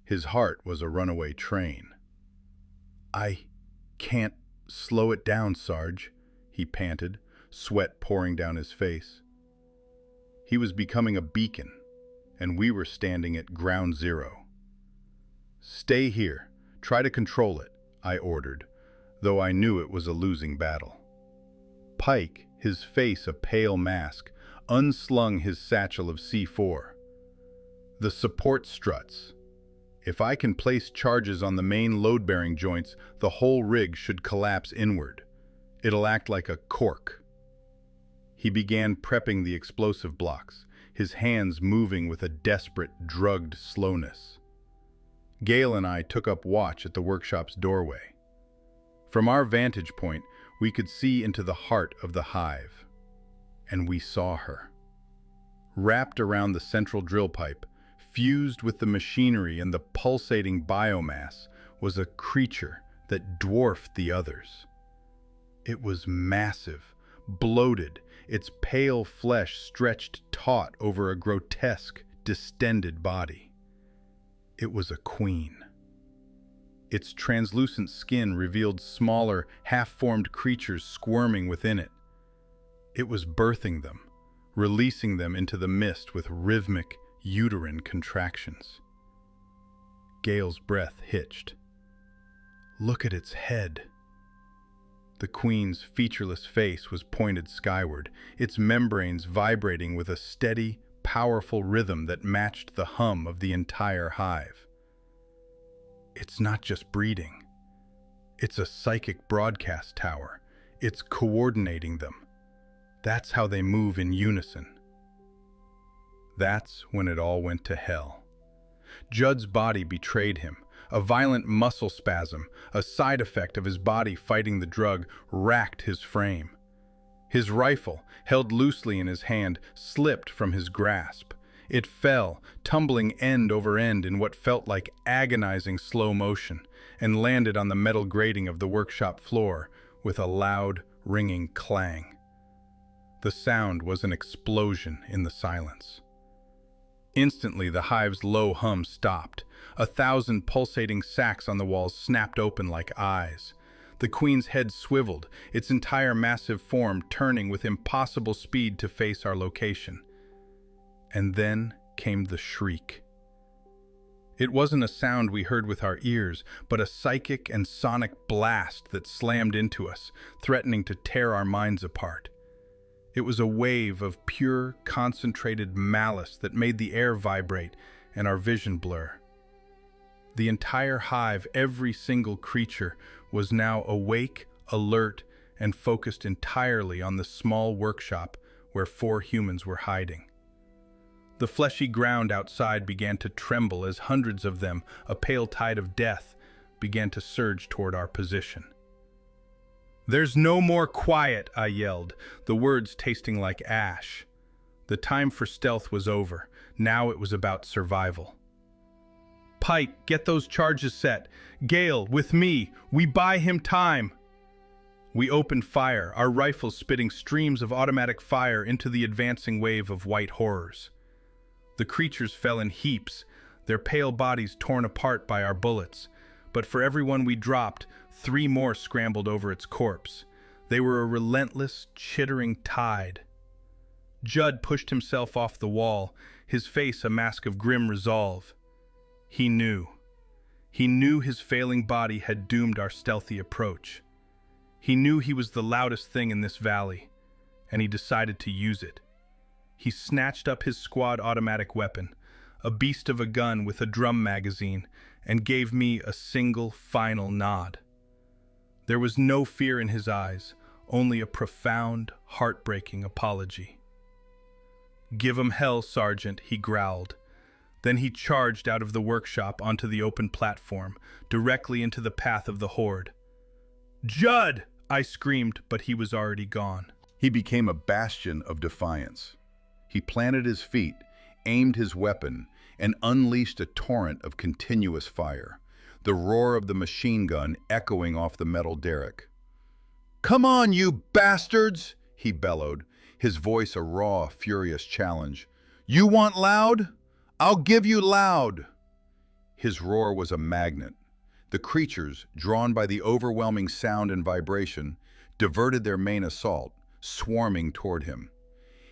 S1: His heart was a runaway train. "I can't slow it down, Sarge," he panted, sweat pouring down his face. He was becoming a beacon, and we were standing at ground zero. "Stay here. Try to control it," I ordered, though I knew it was a losing battle. Pike, his face a pale mask, unslung his satchel of C4. "The support struts. If I can place charges on the main load-bearing joints, the whole rig should collapse inward. It'll act like a cork." He began prepping the explosive blocks, his hands moving with a desperate, drugged slowness. Gale and I took up watch at the workshop's doorway. From our vantage point, we could see into the heart of the hive. And we saw her. Wrapped around the central drill pipe, fused with the machinery and the pulsating biomass, was a creature that dwarfed the others. It was massive, bloated, its pale flesh stretched taut over a grotesque, distended body. It was a queen. Its translucent skin revealed smaller, half-formed creatures squirming within it. It was birthing them, releasing them into the mist with rhythmic, uterine contractions. Gale's breath hitched. "Look at its head." The queen's featureless face was pointed skyward, its membranes vibrating with a steady, powerful rhythm that matched the hum of the entire hive. It's not just breeding. It's a psychic broadcast tower. It's coordinating them. That's how they move in unison. That's when it all went to hell. Judd's body betrayed him. A violent muscle spasm, a side effect of his body fighting the drug, racked his frame. His rifle, held loosely in his hand, slipped from his grasp. It fell, tumbling end over end in what felt like agonizing slow motion, and landed on the metal grating of the workshop floor with a loud, ringing clang. The sound was an explosion in the silence. Instantly, the hive's low hum stopped. 1,000 pulsating sacs on the walls snapped open like eyes. The queen's head swiveled, its entire massive form turning with impossible speed to face our location. And then came the shriek. It wasn't a sound we heard with our ears, but a psychic and sonic blast that slammed into us, threatening to tear our minds apart. It was a wave of pure, concentrated malice that made the air vibrate and our vision blur. The entire hive, every single creature, was now awake, alert, and focused entirely on the small workshop where 4 humans were hiding. The fleshy ground outside began to tremble as hundreds of them, a pale tide of death, began to surge toward our position. "There's no more quiet," I yelled, the words tasting like ash. The time for stealth was over. Now it was about survival. "Pike, get those charges set. Gale, with me. We buy him time." We opened fire, our rifles spitting streams of automatic fire into the advancing wave of white horrors. The creatures fell in heaps, their pale bodies torn apart by our bullets. But for every one we dropped, 3 more scrambled over its corpse. They were a relentless, chittering tide. Judd pushed himself off the wall, his face a mask of grim resolve. He knew. He knew his failing body had doomed our stealthy approach. He knew he was the loudest thing in this valley, and he decided to use it. He snatched up his squad automatic weapon, a beast of a gun with a drum magazine, and gave me a single final nod. There was no fear in his eyes, only a profound, heartbreaking apology. "Give 'em hell, Sergeant," he growled. Then he charged out of the workshop onto the open platform, directly into the path of the horde. "Judd!" I screamed, but he was already gone. He became a bastion of defiance. He planted his feet, aimed his weapon, and unleashed a torrent of continuous fire, the roar of the machine gun echoing off the metal derrick. "Come on, you bastards!" he bellowed, his voice a raw, furious challenge. You want loud? I'll give you loud. His roar was a magnet. The creatures, drawn by the overwhelming sound and vibration, diverted their main assault, swarming toward him.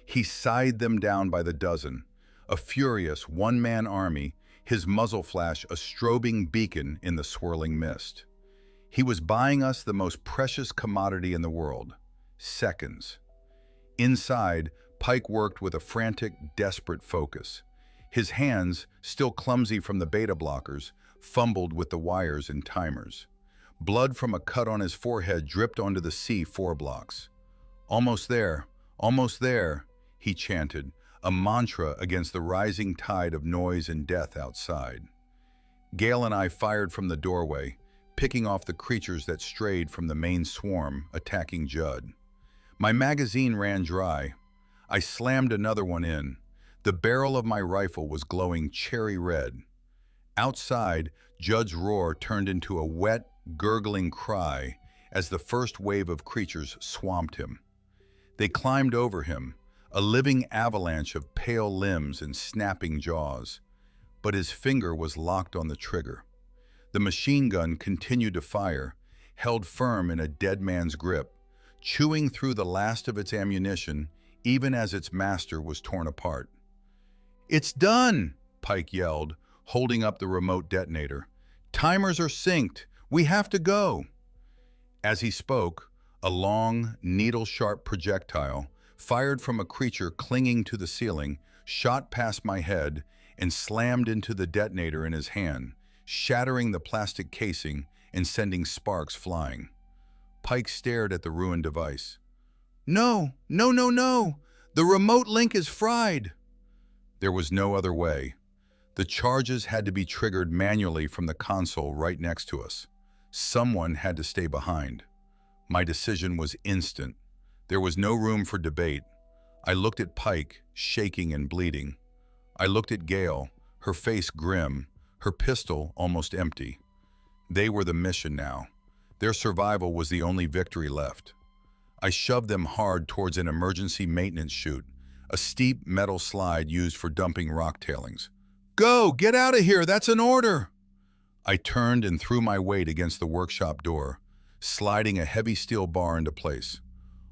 S1: He scythed them down by the dozen, a furious one-man army, his muzzle flash a strobing beacon in the swirling mist. He was buying us the most precious commodity in the world: seconds. Inside, Pike worked with a frantic, desperate focus. His hands, still clumsy from the beta blockers, fumbled with the wires and timers. Blood from a cut on his forehead dripped onto the C4 blocks. Almost there, he chanted, a mantra against the rising tide of noise and death outside. Gale and I fired from the doorway, picking off the creatures that strayed from the main swarm, attacking Judd. My magazine ran dry. I slammed another one in. The barrel of my rifle was glowing cherry red. Outside, Judd's roar turned into a wet, gurgling cry as the first wave of creatures swamped him. They climbed over him, a living avalanche of pale limbs and snapping jaws. But his finger was locked on the trigger. The machine gun continued to fire, held firm in a dead man's grip, chewing through the last of its ammunition even as its master was torn apart. "It's done!" Pike yelled, holding up the remote detonator. "Timers are synced. We have to go." As he spoke, a long, needle-sharp projectile, fired from a creature clinging to the ceiling, shot past my head and slammed into the detonator in his hand, shattering the plastic casing and sending sparks flying. Pike stared at the ruined device. "No, no, no, no! The remote link is fried!" There was no other way. The charges had to be triggered manually from the console right next to us. Someone had to stay behind. My decision was instant. There was no room for debate. I looked at Pike, shaking and bleeding. I looked at Gale, her face grim, her pistol almost empty. They were the mission now. Their survival was the only victory left. I shoved them hard towards an emergency maintenance chute, a steep metal slide used for dumping rock tailings. "Go! Get out of here! That's an order!" I turned and threw my weight against the workshop door, sliding a heavy steel bar into place.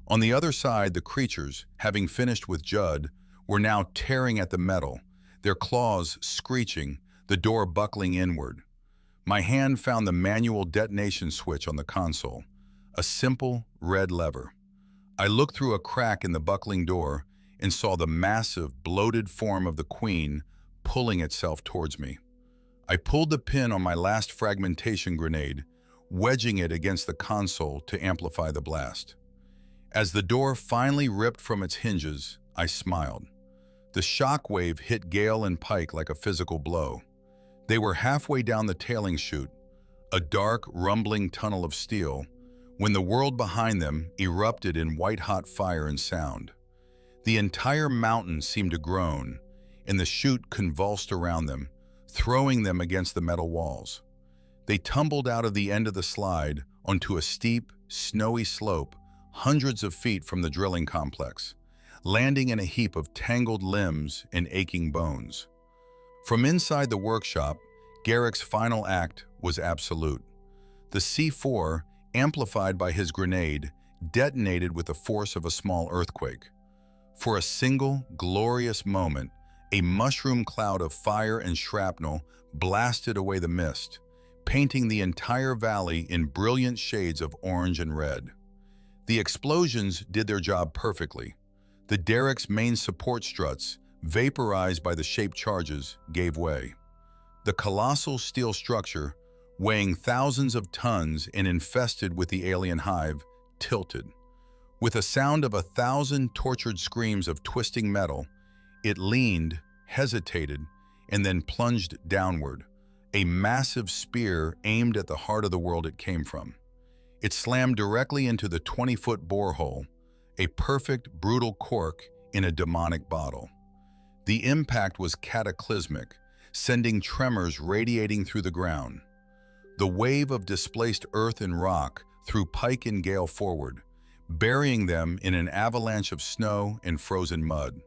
S1: On the other side, the creatures, having finished with Judd, were now tearing at the metal, their claws screeching, the door buckling inward. My hand found the manual detonation switch on the console, a simple red lever. I looked through a crack in the buckling door and saw the massive, bloated form of the Queen pulling itself towards me. I pulled the pin on my last fragmentation grenade, wedging it against the console to amplify the blast. As the door finally ripped from its hinges, I smiled. The shockwave hit Gale and Pike like a physical blow. They were halfway down the tailing chute, a dark, rumbling tunnel of steel, when the world behind them erupted in white-hot fire and sound. The entire mountain seemed to groan, and the chute convulsed around them, throwing them against the metal walls. They tumbled out of the end of the slide onto a steep, snowy slope hundreds of feet from the drilling complex, landing in a heap of tangled limbs and aching bones. From inside the workshop, Garrick's final act was absolute. The C4, amplified by his grenade, detonated with the force of a small earthquake. For a single, glorious moment, a mushroom cloud of fire and shrapnel blasted away the mist, painting the entire valley in brilliant shades of orange and red. The explosions did their job perfectly. The derrick's main support struts, vaporized by the shaped charges, gave way. The colossal steel structure, weighing thousands of tons and infested with the alien hive, tilted. With a sound of 1,000 tortured screams of twisting metal, it leaned, hesitated, and then plunged downward, a massive spear aimed at the heart of the world it came from. It slammed directly into the 20-foot borehole, a perfect, brutal cork in a demonic bottle. The impact was cataclysmic, sending tremors radiating through the ground. The wave of displaced earth and rock threw Pike and Gale forward, burying them in an avalanche of snow and frozen mud.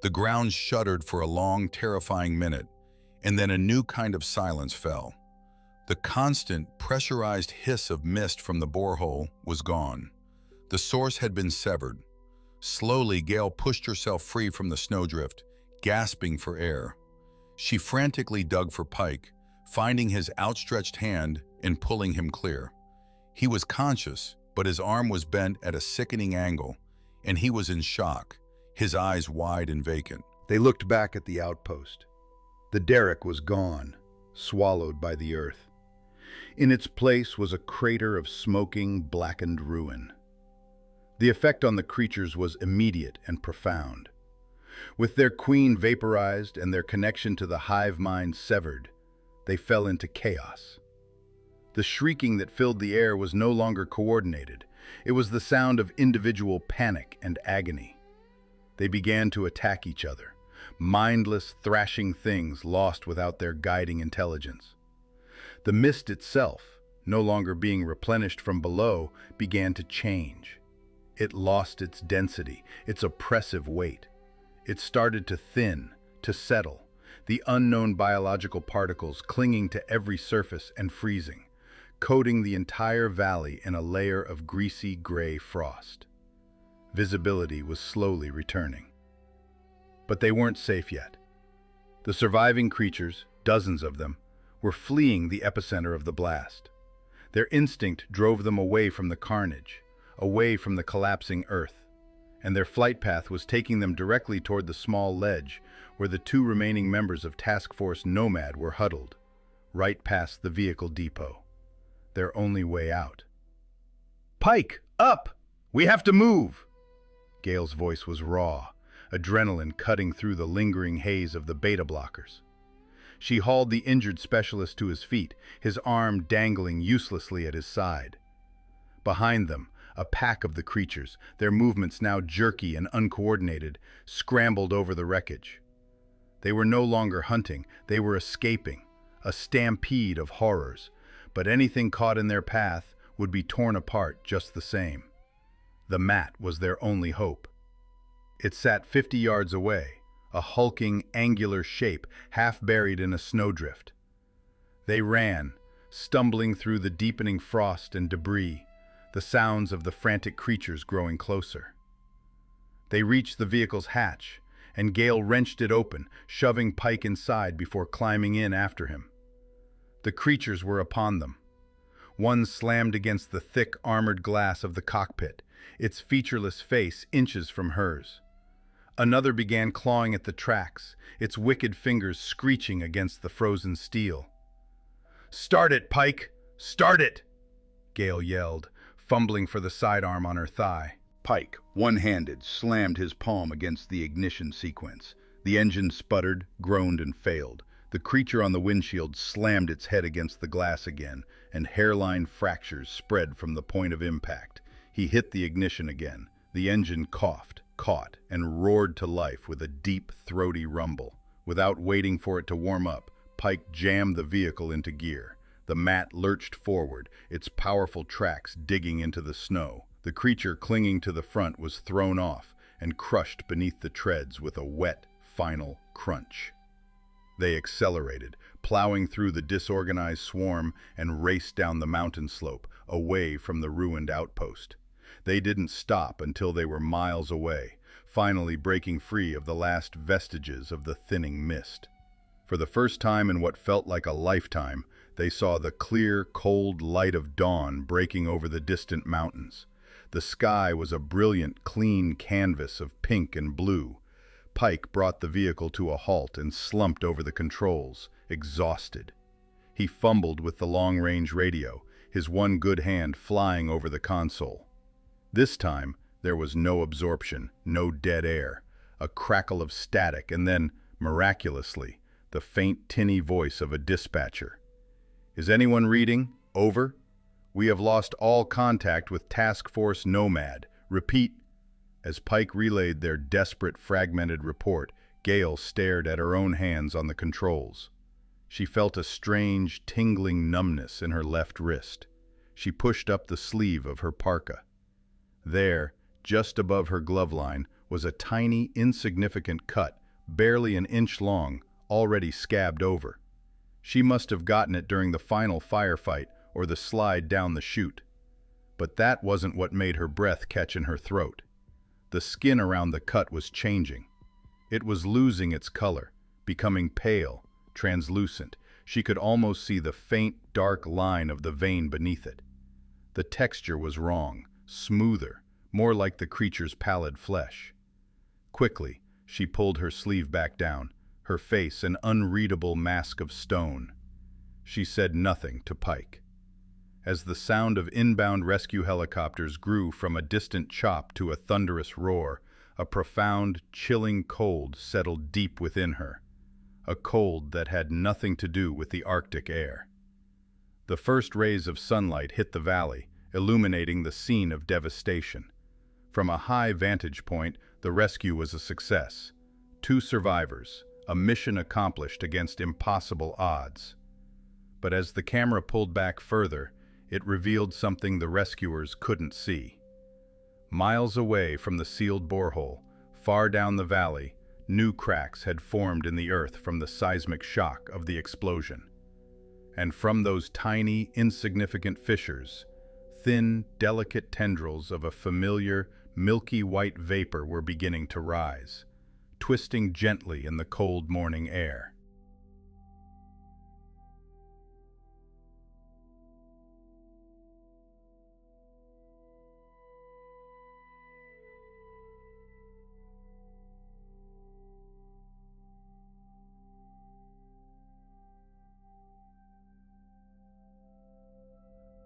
S4: The ground shuddered for a long, terrifying minute, and then a new kind of silence fell. The constant, pressurized hiss of mist from the borehole was gone. The source had been severed. Slowly, Gale pushed herself free from the snowdrift, gasping for air. She frantically dug for Pike, finding his outstretched hand and pulling him clear. He was conscious, but his arm was bent at a sickening angle, and he was in shock, his eyes wide and vacant.
S1: They looked back at the outpost. The derrick was gone, swallowed by the earth. In its place was a crater of smoking, blackened ruin. The effect on the creatures was immediate and profound. With their queen vaporized and their connection to the hive mind severed, they fell into chaos. The shrieking that filled the air was no longer coordinated. It was the sound of individual panic and agony. They began to attack each other, mindless, thrashing things lost without their guiding intelligence. The mist itself, no longer being replenished from below, began to change. It lost its density, its oppressive weight. It started to thin, to settle, the unknown biological particles clinging to every surface and freezing, coating the entire valley in a layer of greasy gray frost. Visibility was slowly returning. But they weren't safe yet. The surviving creatures, dozens of them, were fleeing the epicenter of the blast. Their instinct drove them away from the carnage, away from the collapsing earth, and their flight path was taking them directly toward the small ledge where the two remaining members of Task Force Nomad were huddled, right past the vehicle depot, their only way out. "Pike, up! We have to move!" Gale's voice was raw, adrenaline cutting through the lingering haze of the beta blockers. She hauled the injured specialist to his feet, his arm dangling uselessly at his side. Behind them, a pack of the creatures, their movements now jerky and uncoordinated, scrambled over the wreckage. They were no longer hunting, they were escaping, a stampede of horrors, but anything caught in their path would be torn apart just the same. The mat was their only hope. It sat 50 yards away, a hulking, angular shape half buried in a snowdrift. They ran, stumbling through the deepening frost and debris, the sounds of the frantic creatures growing closer. They reached the vehicle's hatch, and Gale wrenched it open, shoving Pike inside before climbing in after him. The creatures were upon them. One slammed against the thick, armored glass of the cockpit, its featureless face inches from hers. Another began clawing at the tracks, its wicked fingers screeching against the frozen steel. "Start it, Pike! Start it!" Gale yelled, fumbling for the sidearm on her thigh. Pike, one-handed, slammed his palm against the ignition sequence. The engine sputtered, groaned, and failed. The creature on the windshield slammed its head against the glass again, and hairline fractures spread from the point of impact. He hit the ignition again. The engine coughed, caught, and roared to life with a deep, throaty rumble. Without waiting for it to warm up, Pike jammed the vehicle into gear. The mat lurched forward, its powerful tracks digging into the snow. The creature clinging to the front was thrown off and crushed beneath the treads with a wet, final crunch. They accelerated, plowing through the disorganized swarm and raced down the mountain slope, away from the ruined outpost. They didn't stop until they were miles away, finally breaking free of the last vestiges of the thinning mist. For the first time in what felt like a lifetime, they saw the clear, cold light of dawn breaking over the distant mountains. The sky was a brilliant, clean canvas of pink and blue. Pike brought the vehicle to a halt and slumped over the controls, exhausted. He fumbled with the long-range radio, his one good hand flying over the console. This time, there was no absorption, no dead air, a crackle of static, and then, miraculously, the faint, tinny voice of a dispatcher. "Is anyone reading? Over. We have lost all contact with Task Force Nomad. Repeat." As Pike relayed their desperate, fragmented report, Gale stared at her own hands on the controls. She felt a strange, tingling numbness in her left wrist. She pushed up the sleeve of her parka. There, just above her glove line, was a tiny, insignificant cut, barely an inch long, already scabbed over. She must have gotten it during the final firefight or the slide down the chute. But that wasn't what made her breath catch in her throat. The skin around the cut was changing. It was losing its color, becoming pale, translucent. She could almost see the faint, dark line of the vein beneath it. The texture was wrong, smoother, more like the creature's pallid flesh. Quickly, she pulled her sleeve back down, her face an unreadable mask of stone. She said nothing to Pike. As the sound of inbound rescue helicopters grew from a distant chop to a thunderous roar, a profound, chilling cold settled deep within her, a cold that had nothing to do with the Arctic air. The first rays of sunlight hit the valley, illuminating the scene of devastation. From a high vantage point, the rescue was a success. 2 survivors, a mission accomplished against impossible odds. But as the camera pulled back further, it revealed something the rescuers couldn't see. Miles away from the sealed borehole, far down the valley, new cracks had formed in the earth from the seismic shock of the explosion. And from those tiny, insignificant fissures, thin, delicate tendrils of a familiar, milky white vapor were beginning to rise, twisting gently in the cold morning air.